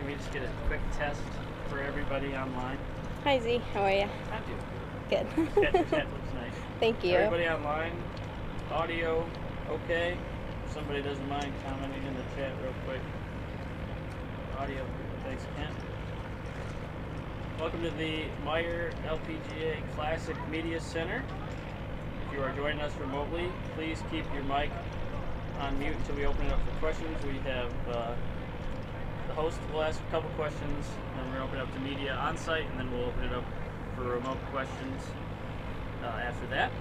we just get a quick test for everybody online? Hi Z, how are you? I'm doing Good. good. Chat looks nice. Thank you. Everybody online, audio okay? If somebody doesn't mind commenting in the chat real quick. Audio, thanks Kent. Welcome to the Meijer LPGA Classic Media Center. If you are joining us remotely, please keep your mic on mute until we open it up for questions. We have the host will ask a couple questions, and we're going to open it up to media on site, and then we'll open it up for remote questions after that.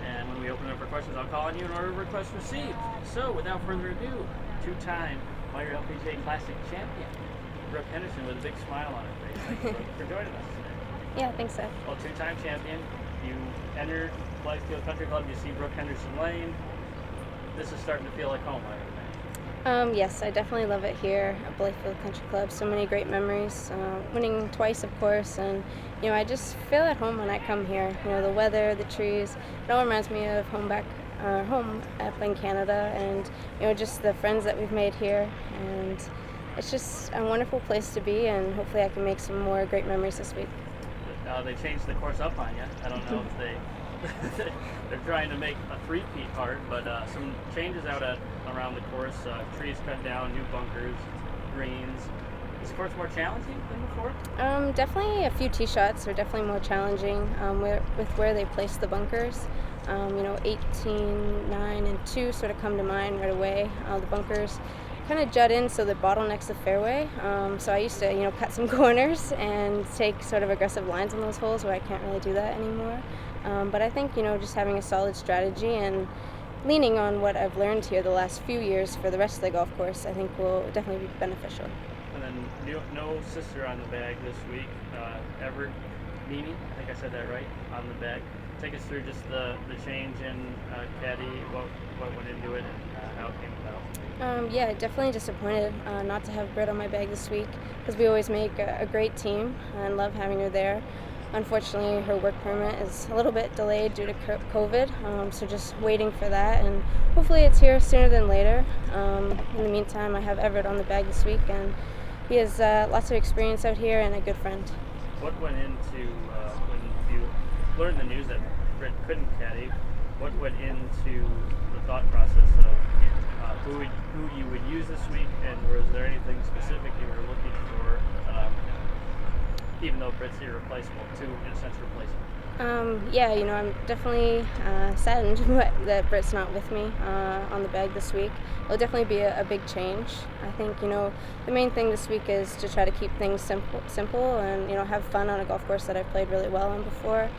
And when we open it up for questions, I'll call on you in order of request received. So, without further ado, two-time Meijer LPGA Classic champion, Brooke Henderson, with a big smile on her face. Thanks, Brooke, for joining us today. Yeah, thanks so. Well, two-time champion. You entered Blythefield Country Club. You see Brooke Henderson Lane. This is starting to feel like home, I think. Yes, I definitely love it here at Blythefield Country Club. So many great memories. Winning twice, of course, and I just feel at home when I come here. The weather, the trees. It all reminds me of home at Plain Canada, and just the friends that we've made here. And it's just a wonderful place to be, and hopefully I can make some more great memories this week. They changed the course up on you. I don't know if they're trying to make a three-peat hard, but some changes around the course. Trees cut down, new bunkers, greens. Is the course more challenging than before? Definitely a few tee shots are definitely more challenging with where they place the bunkers. 18, 9, and 2 sort of come to mind right away. The bunkers kind of jut in, so the bottlenecks the fairway. So I used to, cut some corners and take sort of aggressive lines on those holes where I can't really do that anymore. But I think, just having a solid strategy and leaning on what I've learned here the last few years for the rest of the golf course, I think will definitely be beneficial. And then no sister on the bag this week. Everett Mimi, I think I said that right, on the bag. Take us through just the change in Caddie, what went into it, and how it came about. Yeah, definitely disappointed not to have Britt on my bag this week, because we always make a great team and love having her there. Unfortunately, her work permit is a little bit delayed due to COVID, so just waiting for that, and hopefully it's here sooner than later. In the meantime, I have Everett on the bag this week, and he has lots of experience out here and a good friend. What went into when you learned the news that Britt couldn't caddy? What went into the thought process of who you would use this week, and was there anything specific you were looking for? Even though Britt's irreplaceable, in a sense, replaceable. Yeah, I'm definitely saddened that Britt's not with me on the bag this week. It'll definitely be a big change. I think, the main thing this week is to try to keep things simple and, have fun on a golf course that I've played really well on before.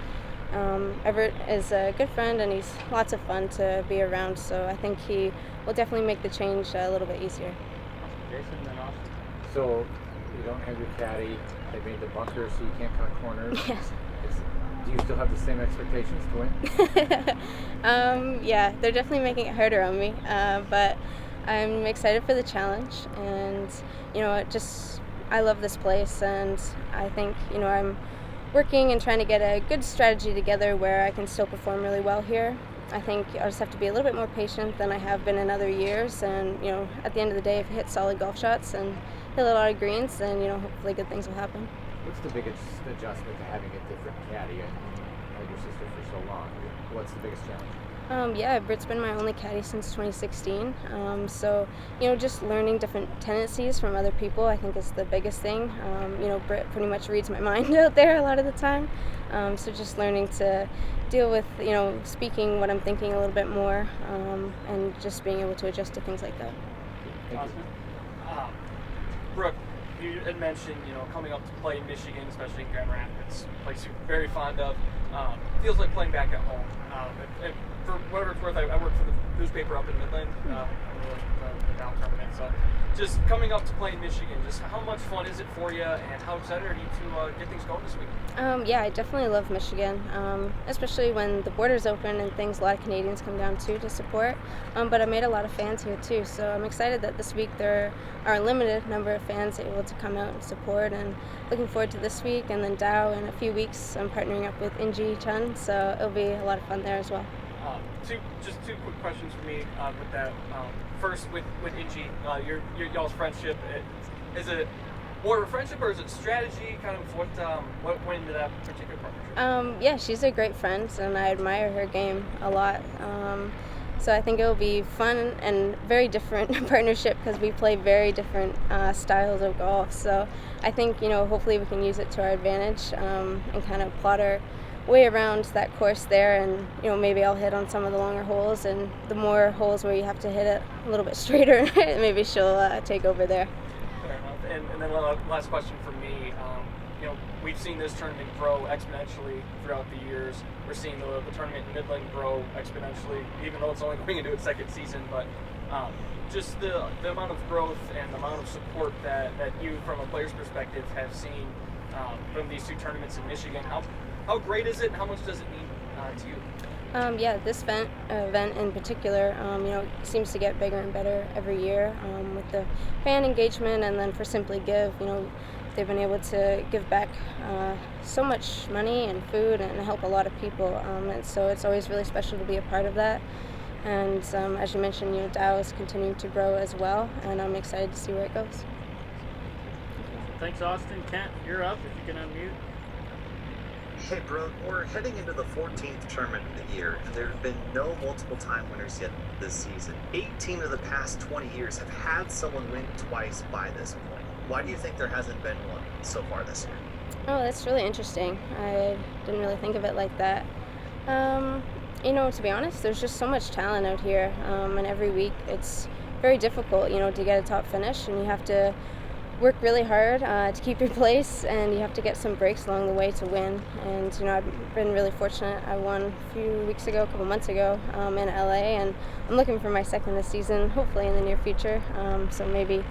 Everett is a good friend, and he's lots of fun to be around, so I think he will definitely make the change a little bit easier. Jason, then Austin. So you don't have your caddy. They made the bunker so you can't cut corners. Yes. Do you still have the same expectations to win? Yeah, they're definitely making it harder on me, but I'm excited for the challenge, and I love this place, and I think I'm working and trying to get a good strategy together where I can still perform really well here. I think I'll just have to be a little bit more patient than I have been in other years, and at the end of the day, if you hit solid golf shots and hit a lot of greens, then hopefully good things will happen. What's the biggest adjustment to having a different caddy and had your sister for so long? What's the biggest challenge? Yeah, Britt's been my only caddy since 2016. So, just learning different tendencies from other people, I think is the biggest thing. Britt pretty much reads my mind out there a lot of the time. So just learning to deal with, speaking what I'm thinking a little bit more, and just being able to adjust to things like that. Austin? Brooke, you had mentioned, coming up to play in Michigan, especially in Grand Rapids, a place you're very fond of. Feels like playing back at home. And for whatever it's worth, I work for the newspaper up in Midland, the Down tournament. So just coming up to play in Michigan, just how much fun is it for you, and how excited are you to get things going this week? Yeah, I definitely love Michigan, especially when the borders open and things. A lot of Canadians come down too to support, but I made a lot of fans here too, so I'm excited that this week there are a limited number of fans able to come out and support, and looking forward to this week, and then Dow in a few weeks. I'm partnering up with Inji Chun, so it'll be a lot of fun there as well. Two quick questions for me with that. First, with Inji, y'all's friendship, Is it more of a friendship, or is it strategy? Kind of what went into that particular partnership? Yeah, she's a great friend, and I admire her game a lot. So I think it will be fun and very different partnership because we play very different styles of golf. So I think, hopefully we can use it to our advantage and kind of plot our way around that course there. And, maybe I'll hit on some of the longer holes, and the more holes where you have to hit it a little bit straighter, maybe she'll take over there. Fair enough. And then last question for me. We've seen this tournament grow exponentially throughout the years. We're seeing the tournament in Midland grow exponentially, even though it's only going into its second season. But just the amount of growth and the amount of support that you, from a player's perspective, have seen from these two tournaments in Michigan. How great is it, and how much does it mean to you? Yeah, this event in particular, seems to get bigger and better every year with the fan engagement, and then for Simply Give, they've been able to give back so much money and food and help a lot of people, and so it's always really special to be a part of that. And as you mentioned, Dow is continuing to grow as well, and I'm excited to see where it goes. Thanks, Austin. Kent, you're up if you can unmute. Hey, Brooke, we're heading into the 14th tournament of the year, and there have been no multiple-time winners yet this season. 18 of the past 20 years have had someone win twice by this point. Why do you think there hasn't been one so far this year? Oh, that's really interesting. I didn't really think of it like that. To be honest, there's just so much talent out here, and every week it's very difficult, to get a top finish, and you have to work really hard to keep your place, and you have to get some breaks along the way to win. And I've been really fortunate. I won a couple months ago in LA, and I'm looking for my second this season, hopefully in the near future. So maybe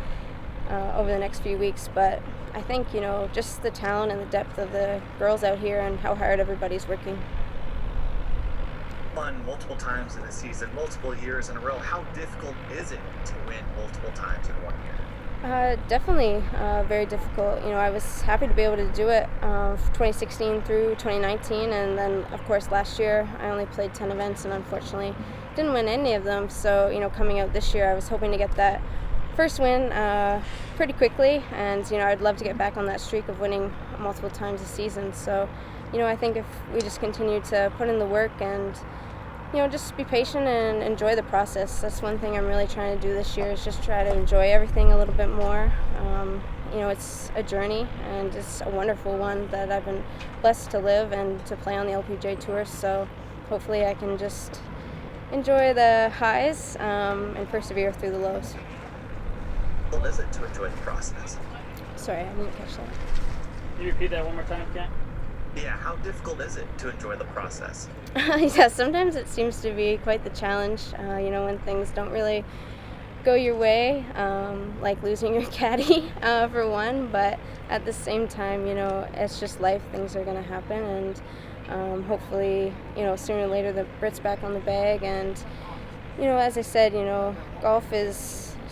over the next few weeks. But I think just the talent and the depth of the girls out here and how hard everybody's working. Won multiple times in a season, multiple years in a row. How difficult is it to win multiple times in 1 year? Definitely very difficult. I was happy to be able to do it 2016 through 2019, and then of course last year I only played 10 events and unfortunately didn't win any of them. So coming out this year I was hoping to get that first win pretty quickly, and I'd love to get back on that streak of winning multiple times a season. So I think if we just continue to put in the work and just be patient and enjoy the process. That's one thing I'm really trying to do this year, is just try to enjoy everything a little bit more. It's a journey, and it's a wonderful one that I've been blessed to live and to play on the LPGA Tour. So hopefully I can just enjoy the highs and persevere through the lows. What is it to enjoy the process? Sorry, I didn't catch that. Can you repeat that one more time, Kent? Yeah, how difficult is it to enjoy the process? Yeah, sometimes it seems to be quite the challenge, when things don't really go your way, like losing your caddy for one, but at the same time, it's just life. Things are going to happen, and hopefully, sooner or later the Brit's back on the bag. And, as I said, golf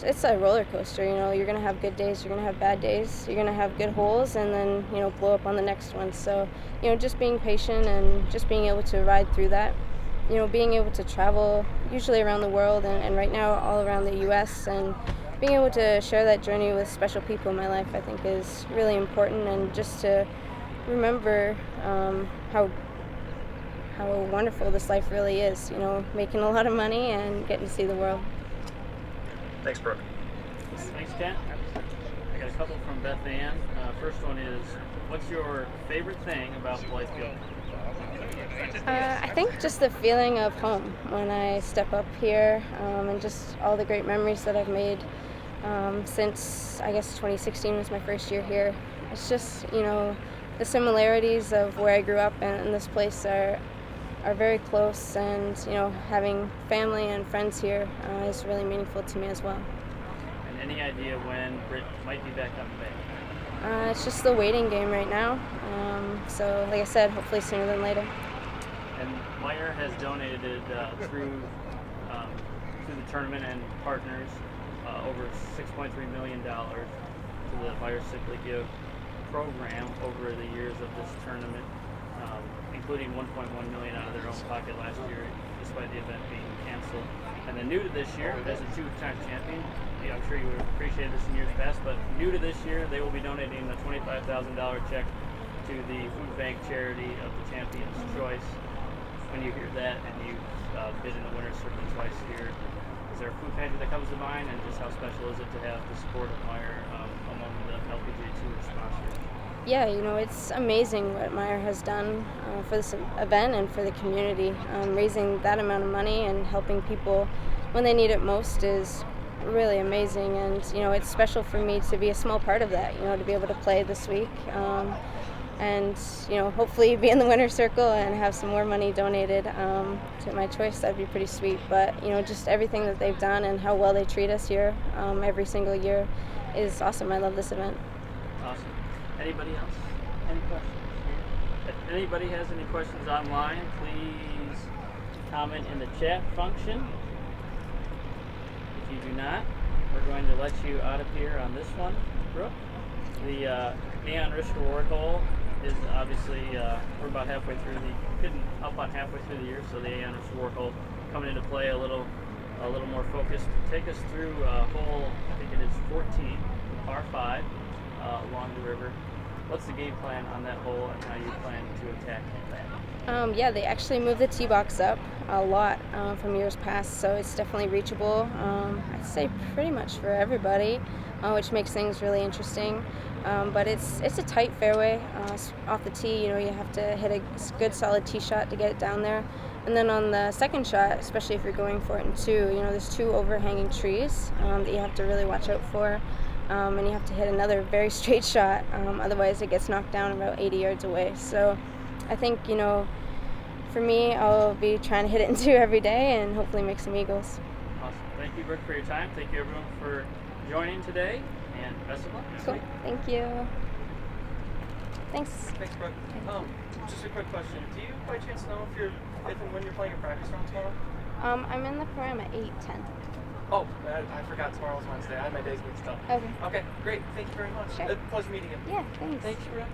it's a roller coaster. You're going to have good days, you're going to have bad days, you're going to have good holes, and then, blow up on the next one. So, just being patient and just being able to ride through that. Being able to travel usually around the world, and right now all around the U.S., and being able to share that journey with special people in my life, I think is really important. And just to remember how wonderful this life really is, making a lot of money and getting to see the world. Thanks, Brooke. Thanks, Kent. I got a couple from Beth Ann. First one is, what's your favorite thing about Blythefield? I think just the feeling of home when I step up here, and just all the great memories that I've made since, I guess, 2016 was my first year here. It's just, the similarities of where I grew up and this place are very close, and having family and friends here is really meaningful to me as well. And any idea when Britt might be back on the bag? It's just the waiting game right now, so like I said, hopefully sooner than later. And Meijer has donated through the tournament and partners over $6.3 million to the Meijer Simply Give program over the years of this tournament, including $1.1 million out of their own pocket last year, despite the event being canceled. And then new to this year, as a two-time champion, I'm sure you would have appreciated this in years past, but new to this year, they will be donating a $25,000 check to the food bank charity of the Champion's Choice. When you hear that and you bid in the winner's circle twice here, is there a food pantry that comes to mind, and just how special is it to have the support of Meijer among the LPGA Tour sponsors? Yeah, it's amazing what Meijer has done for this event and for the community. Raising that amount of money and helping people when they need it most is really amazing, and it's special for me to be a small part of that, to be able to play this week, and hopefully be in the winner's circle and have some more money donated to my choice. That'd be pretty sweet. But just everything that they've done and how well they treat us here every single year is awesome. I love this event. Awesome. Anybody else? Any questions? If anybody has any questions online, please comment in the chat function. If you do not, we're going to let you out of here on this one, Brooke. The Neon Risk Reward hole is obviously, we're about halfway through getting up on halfway through the year, so the Neon Risk Reward hole coming into play a little more focused. Take us through hole, I think it is 14, par 5, along the river. What's the game plan on that hole, and how you plan to attack that? Yeah, they actually moved the tee box up a lot from years past, so it's definitely reachable. I'd say pretty much for everybody, which makes things really interesting. But it's a tight fairway off the tee. You have to hit a good solid tee shot to get it down there. And then on the second shot, especially if you're going for it in two, there's two overhanging trees that you have to really watch out for. And you have to hit another very straight shot, otherwise it gets knocked down about 80 yards away. So I think, for me, I'll be trying to hit it in two every day and hopefully make some eagles. Awesome. Thank you, Brooke, for your time. Thank you, everyone, for joining today, and best of luck. Cool. Thank you. Thanks. Thanks, Brooke. Just a quick question. Do you by chance know if and when you're playing a practice round tomorrow? I'm in the program at 8:10. Oh, I forgot tomorrow's Wednesday. I had my days mixed up. Okay. Okay, great. Thank you very much. Sure. Pleasure meeting you. Yeah, thanks. Thank you, Brooke.